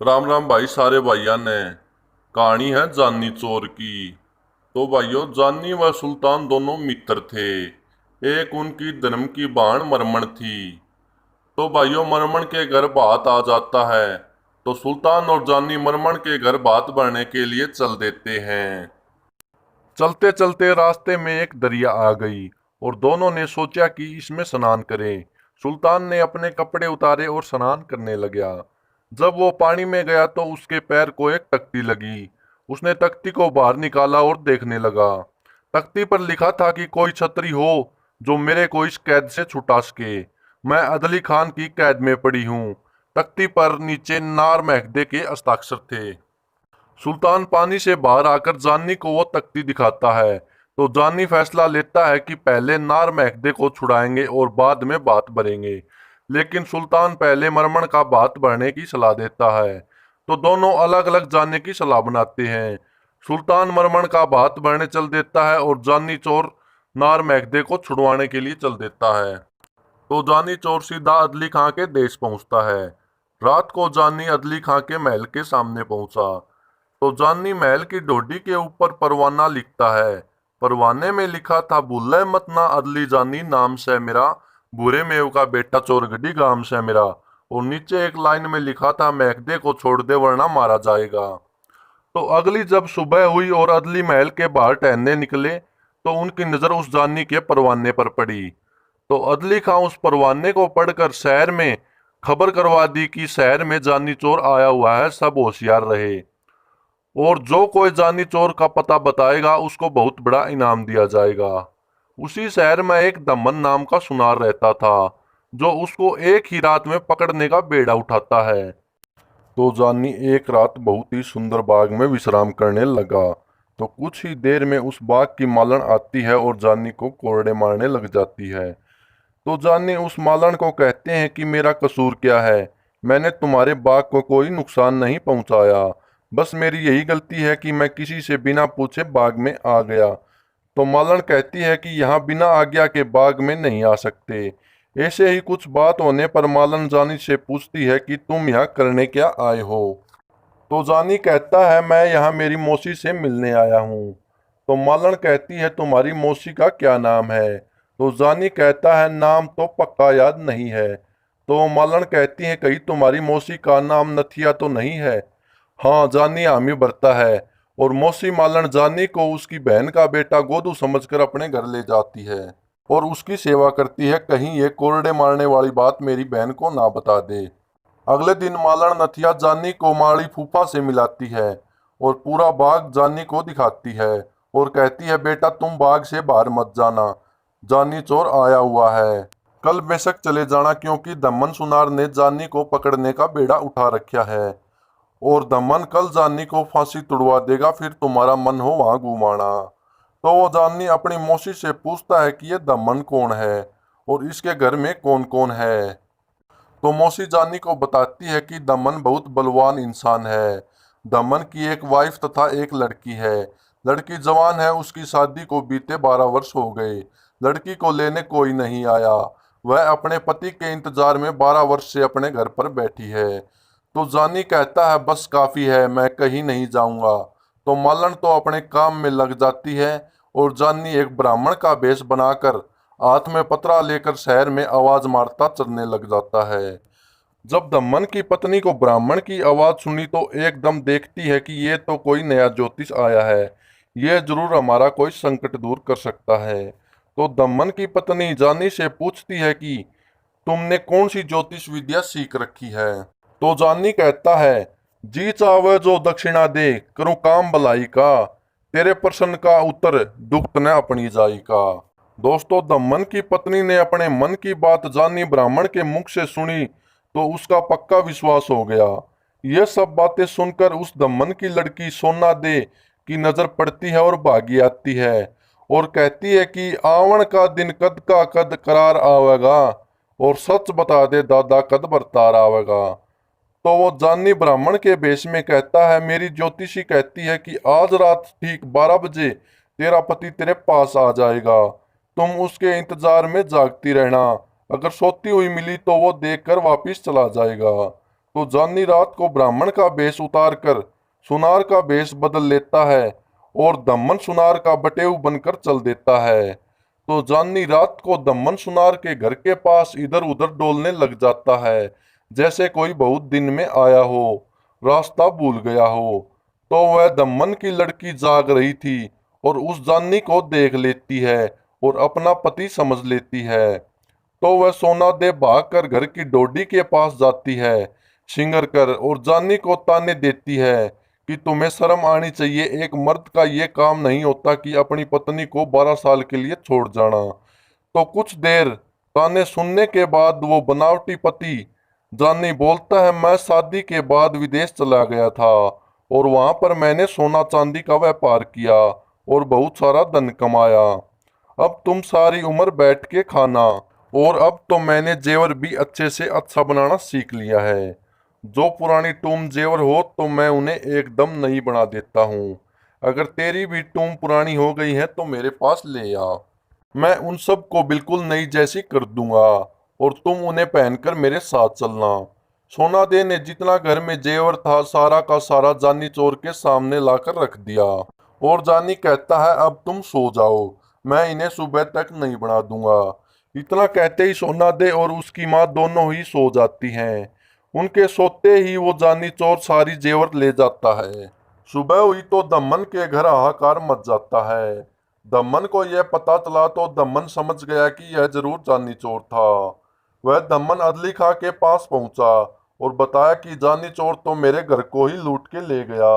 राम राम भाई सारे भाइयों ने। कहानी है जानी चोर की। तो भाइयों, जानी व सुल्तान दोनों मित्र थे। एक उनकी धर्म की बाण मरमण थी। तो भाइयों, मरमण के घर बात आ जाता है तो सुल्तान और जानी मरमण के घर बात बढ़ने के लिए चल देते हैं। चलते चलते रास्ते में एक दरिया आ गई और दोनों ने सोचा कि इसमें स्नान करें। सुल्तान ने अपने कपड़े उतारे और स्नान करने लगा। जब वो पानी में गया तो उसके पैर को एक तख्ती लगी। उसने तख्ती को बाहर निकाला और देखने लगा। तख्ती पर लिखा था कि कोई छतरी हो जो मेरे को इस कैद से छुटा सके। मैं अदली खान की कैद में पड़ी हूँ। तख्ती पर नीचे नार महदे के हस्ताक्षर थे। सुल्तान पानी से बाहर आकर जानी को वो तख्ती दिखाता है तो जानी फैसला लेता है कि पहले नार महदे को छुड़ाएंगे और बाद में बात भरेंगे। लेकिन सुल्तान पहले मरमण का बात भरने की सलाह देता है। तो दोनों अलग अलग जाने की सलाह बनाते हैं। सुल्तान मरमण का बात भरने चल देता है और जानी चोर नार महदे को छुड़वाने के लिए चल देता है। तो जानी चोर सीधा अदली खां के देश पहुंचता है। रात को जानी अदली खां के महल के सामने पहुंचा तो जानी महल की डोडी के ऊपर परवाना लिखता है। परवाने में लिखा था, भूले मत ना अदली जानी नाम से मेरा, बुरे मेव का बेटा चोरगढ़ी गांव से मेरा। और नीचे एक लाइन में लिखा था, महकदे को छोड़ दे वरना मारा जाएगा। तो अगली जब सुबह हुई और अदली महल के बाहर टहलने निकले तो उनकी नजर उस जानी के परवाने पर पड़ी। तो अदली खां उस परवाने को पढ़कर शहर में खबर करवा दी कि शहर में जानी चोर आया हुआ है, सब होशियार रहे। और जो कोई जानी चोर का पता बताएगा उसको बहुत बड़ा इनाम दिया जाएगा। उसी शहर में एक दमन नाम का सुनार रहता था जो उसको एक ही रात में पकड़ने का बेड़ा उठाता है। तो जानी एक रात बहुत ही सुंदर बाग में विश्राम करने लगा। तो कुछ ही देर में उस बाग की मालन आती है और जानी को कोरड़े मारने लग जाती है। तो जानी उस मालन को कहते हैं कि मेरा कसूर क्या है, मैंने तुम्हारे बाग को कोई नुकसान नहीं पहुंचाया, बस मेरी यही गलती है कि मैं किसी से बिना पूछे बाग में आ गया। तो मालन कहती है कि यहाँ बिना आज्ञा के बाग में नहीं आ सकते। ऐसे ही कुछ बात होने पर मालन जानी से पूछती है कि तुम यहाँ करने क्या आए हो। तो जानी कहता है, मैं यहाँ मेरी मौसी से मिलने आया हूँ। तो मालन कहती है, तुम्हारी मौसी का क्या नाम है। तो जानी कहता है, नाम तो पक्का याद नहीं है। तो मालन कहती है, कहीं तुम्हारी मौसी का नाम नथिया तो नहीं है। हाँ, जानी हामी भरता है। और मौसी मालन जानी को उसकी बहन का बेटा गोदू समझकर अपने घर ले जाती है और उसकी सेवा करती है, कहीं ये कोरडे मारने वाली बात मेरी बहन को ना बता दे। अगले दिन मालन नथिया जानी को माड़ी फूफा से मिलाती है और पूरा बाग जानी को दिखाती है और कहती है, बेटा तुम बाग से बाहर मत जाना, जानी चोर आया हुआ है। कल बेशक चले जाना क्योंकि दमन सुनार ने जानी को पकड़ने का बेड़ा उठा रखा है और दमन कल जानी को फांसी तुड़वा देगा, फिर तुम्हारा मन हो वहां घुमाना। तो वो जानी अपनी मौसी से पूछता है कि ये दमन कौन है और इसके घर में कौन कौन है। तो मौसी जानी को बताती है कि दमन बहुत बलवान इंसान है। दमन की एक वाइफ तथा एक लड़की है। लड़की जवान है, उसकी शादी को बीते 12 वर्ष हो गए। लड़की को लेने कोई नहीं आया। वह अपने पति के इंतजार में 12 वर्ष से अपने घर पर बैठी है। तो जानी कहता है, बस काफी है, मैं कहीं नहीं जाऊंगा। तो मालन तो अपने काम में लग जाती है और जानी एक ब्राह्मण का वेश बनाकर हाथ में पतरा लेकर शहर में आवाज मारता चलने लग जाता है। जब दमन की पत्नी को ब्राह्मण की आवाज सुनी तो एकदम देखती है कि ये तो कोई नया ज्योतिष आया है, ये जरूर हमारा कोई संकट दूर कर सकता है। तो दमन की पत्नी जानी से पूछती है कि तुमने कौन सी ज्योतिष विद्या सीख रखी है। तो जानी कहता है, जी चावे जो दक्षिणा दे, करूं काम भलाई का, तेरे प्रश्न का उत्तर दुख न अपनी जाई का। दोस्तों, दमन की पत्नी ने अपने मन की बात जानी ब्राह्मण के मुख से सुनी तो उसका पक्का विश्वास हो गया। यह सब बातें सुनकर उस दमन की लड़की सोना दे की नजर पड़ती है और भागी आती है और कहती है कि आवन का दिन कद का कद करार आवेगा और सच बता दे दादा कद बरतार आवेगा। तो वो जानी ब्राह्मण के भेष में कहता है, मेरी ज्योतिषी कहती है कि आज रात ठीक 12 बजे तेरा पति तेरे पास आ जाएगा, तुम उसके इंतजार में जागती रहना, अगर सोती हुई मिली तो वो देखकर वापिस चला जाएगा। तो जानी रात को ब्राह्मण का वेश उतार कर सुनार का वेश बदल लेता है और दमन सुनार का बटेऊ बनकर चल देता है। तो जानी रात को दमन सुनार के घर के पास इधर उधर डोलने लग जाता है, जैसे कोई बहुत दिन में आया हो, रास्ता भूल गया हो। तो वह दमन की लड़की जाग रही थी और उस जानी को देख लेती है और अपना पति समझ लेती है। तो वह सोना दे भाग कर घर की डोडी के पास जाती है, सिंगर कर, और जानी को ताने देती है कि तुम्हें शर्म आनी चाहिए, एक मर्द का ये काम नहीं होता कि अपनी पत्नी को 12 साल के लिए छोड़ जाना। तो कुछ देर ताने सुनने के बाद वो बनावटी पति जानी बोलता है, मैं शादी के बाद विदेश चला गया था और वहां पर मैंने सोना चांदी का व्यापार किया और बहुत सारा धन कमाया। अब तुम सारी उम्र बैठ के खाना, और अब तो मैंने जेवर भी अच्छे से अच्छा बनाना सीख लिया है। जो पुरानी टूम जेवर हो तो मैं उन्हें एकदम नई बना देता हूँ। अगर तेरी भी टूम पुरानी हो गई है तो मेरे पास ले आ, मैं उन सब को बिल्कुल नई जैसी कर दूंगा और तुम उन्हें पहनकर मेरे साथ चलना। सोना दे ने जितना घर में जेवर था सारा का सारा जानी चोर के सामने लाकर रख दिया और जानी कहता है, अब तुम सो जाओ, मैं इन्हें सुबह तक नहीं बना दूंगा। इतना कहते ही सोना दे और उसकी माँ दोनों ही सो जाती हैं। उनके सोते ही वो जानी चोर सारी जेवर ले जाता है। सुबह हुई तो दमन के घर हाहाकार मच जाता है। दमन को यह पता चला तो दमन समझ गया कि यह जरूर जानी चोर था। वह दमन अदली खां के पास पहुंचा और बताया कि जानी चोर तो मेरे घर को ही लूट के ले गया।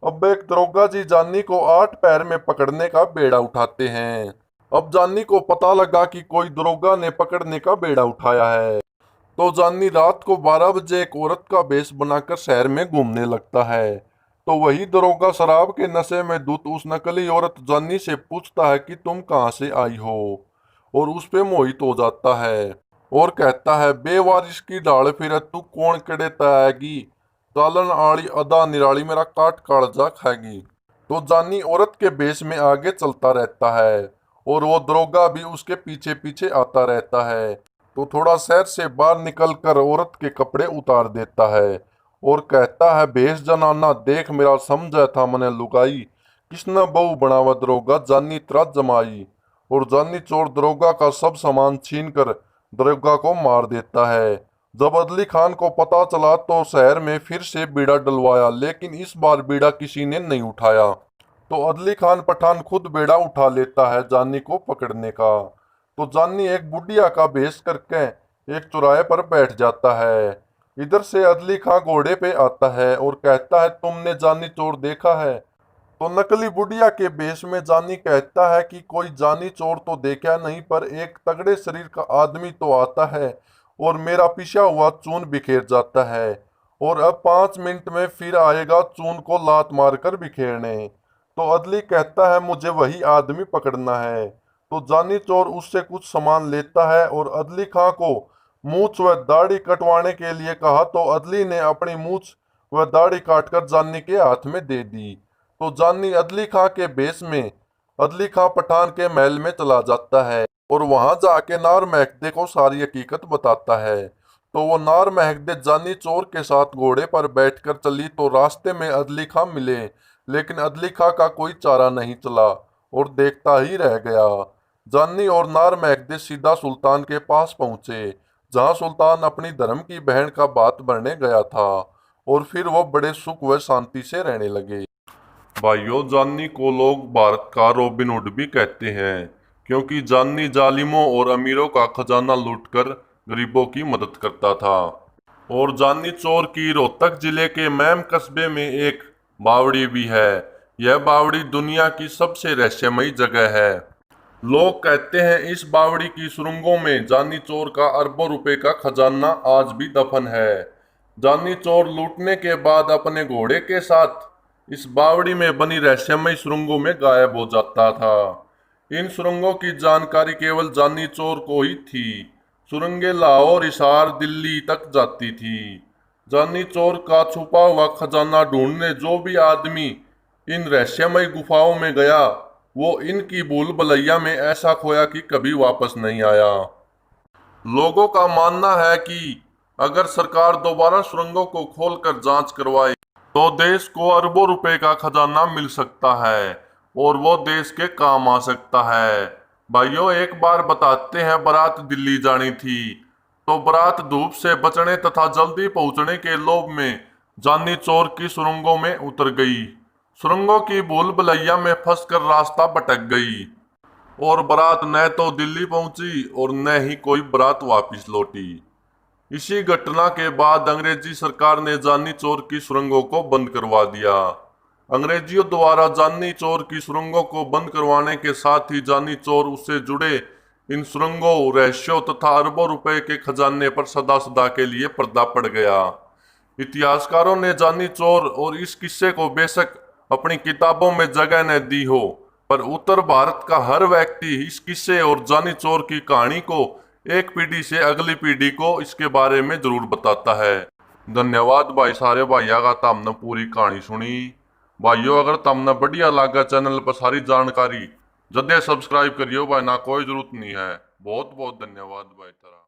अब एक दरोगा जी जानी को 8 पैर में पकड़ने का बेड़ा उठाते हैं। अब जानी को पता लगा कि कोई दरोगा ने पकड़ने का बेड़ा उठाया है। तो जानी रात को 12 बजे एक औरत का वेश बनाकर शहर में घूमने लगता है। तो वही दरोगा शराब के नशे में धुत उस नकली औरत जानी से पूछता है कि तुम कहाँ से आई हो, और उस पे मोहित हो जाता है और कहता है, बेवारिश की ढाल फिर तू कौन कड़े तैगी, चालन आड़ी अदा निराली मेरा काट कालजा खाएगी। तो जानी औरत के वेश में आगे चलता रहता है और वो दरोगा भी उसके पीछे पीछे आता रहता है। तो थोड़ा शहर से बाहर निकलकर औरत के कपड़े उतार देता है और कहता है, भेष जनाना देख मेरा समझा था मने लुगाई, किसने बहू बनावा दरोगा जानी त्रा जमाई। और जानी चोर दरोगा का सब सामान छीन कर दरोगा को मार देता है। जब अदली खान को पता चला तो शहर में फिर से बीड़ा डलवाया, लेकिन इस बार बीड़ा किसी ने नहीं उठाया। तो अदली खान पठान खुद बेड़ा उठा लेता है जानी को पकड़ने का। तो जानी एक बुढ़िया का भेष करके एक चौराहे पर बैठ जाता है। इधर से अदली खां घोड़े पे आता है और कहता है, तुमने जानी चोर देखा है? तो नकली बुढ़िया के भेष में जानी कहता है कि कोई जानी चोर तो देखा नहीं, पर एक तगड़े शरीर का आदमी तो आता है और मेरा पिसा हुआ चून बिखेर जाता है, और अब 5 मिनट में फिर आएगा चून को लात मारकर बिखेरने। तो अदली कहता है, मुझे वही आदमी पकड़ना है। तो जानी चोर उससे कुछ सामान लेता है और अदली खां को मूछ व दाढ़ी कटवाने के लिए कहा, तो अदली ने अपनी मूछ व दाढ़ी काटकर जानी के हाथ में दे दी। तो जानी अदली खां के भेष में अदली खां पठान के महल में चला जाता है और वहां जाके नार महकदे को सारी हकीकत बताता है। तो वो नार महकदे जानी चोर के साथ घोड़े पर बैठकर चली तो रास्ते में अदली खां मिले, लेकिन अदली खां का कोई चारा नहीं चला और देखता ही रह गया। जानी और नार महकदे सीधा सुल्तान के पास पहुंचे, जहां सुल्तान अपनी धर्म की बहन का बात भरने गया था, और फिर वो बड़े सुख व शांति से रहने लगे। भाइयों, जानी को लोग भारत का रॉबिन हुड भी कहते हैं, क्योंकि जानी जालिमों और अमीरों का खजाना लूटकर गरीबों की मदद करता था। और जानी चोर की रोहतक जिले के मैम कस्बे में एक बावड़ी भी है। यह बावड़ी दुनिया की सबसे रहस्यमयी जगह है। लोग कहते हैं इस बावड़ी की सुरंगों में जानी चोर का अरबों रुपए का खजाना आज भी दफन है। जानी चोर लूटने के बाद अपने घोड़े के साथ इस बावड़ी में बनी रहस्यमयी सुरंगों में गायब हो जाता था। इन सुरंगों की जानकारी केवल जानी चोर को ही थी। सुरंगें लाहौर, हिसार, दिल्ली तक जाती थी। जानी चोर का छुपा हुआ खजाना ढूंढने जो भी आदमी इन रहस्यमयी गुफाओं में गया, वो इनकी भूल भुलैया में ऐसा खोया कि कभी वापस नहीं आया। लोगों का मानना है कि अगर सरकार दोबारा सुरंगों को खोलकर जांच करवाए तो देश को अरबों रुपए का खजाना मिल सकता है और वो देश के काम आ सकता है। भाइयों, एक बार बताते हैं, बारात दिल्ली जानी थी तो बारात धूप से बचने तथा जल्दी पहुंचने के लोभ में जानी चोर की सुरंगों में उतर गई। सुरंगों की भूल भुलैया में फंसकर रास्ता भटक गई और बारात न तो दिल्ली पहुंची और न ही कोई बारात वापस लौटी। इसी घटना के बाद अंग्रेजी सरकार ने जानी चोर की सुरंगों को बंद करवा दिया। अंग्रेजियों द्वारा जानी चोर की सुरंगों को बंद करवाने के साथ ही जानी चोर उससे जुड़े इन सुरंगों, रहस्यों तथा अरबों रुपए के खजाने पर सदा सदा के लिए पर्दा पड़ गया। इतिहासकारों ने जानी चोर और इस किस्से को बेशक अपनी किताबों में जगह न दी हो, पर उत्तर भारत का हर व्यक्ति इस किस्से और जानी चोर की कहानी को एक पीढ़ी से अगली पीढ़ी को इसके बारे में जरूर बताता है। धन्यवाद भाई सारे भाइया का, तुमने पूरी कहानी सुनी। भाइयों, अगर तुमने बढ़िया लगा चैनल पर सारी जानकारी जल्दी सब्सक्राइब करियो भाई, ना कोई जरूरत नहीं है। बहुत बहुत धन्यवाद भाई तारा।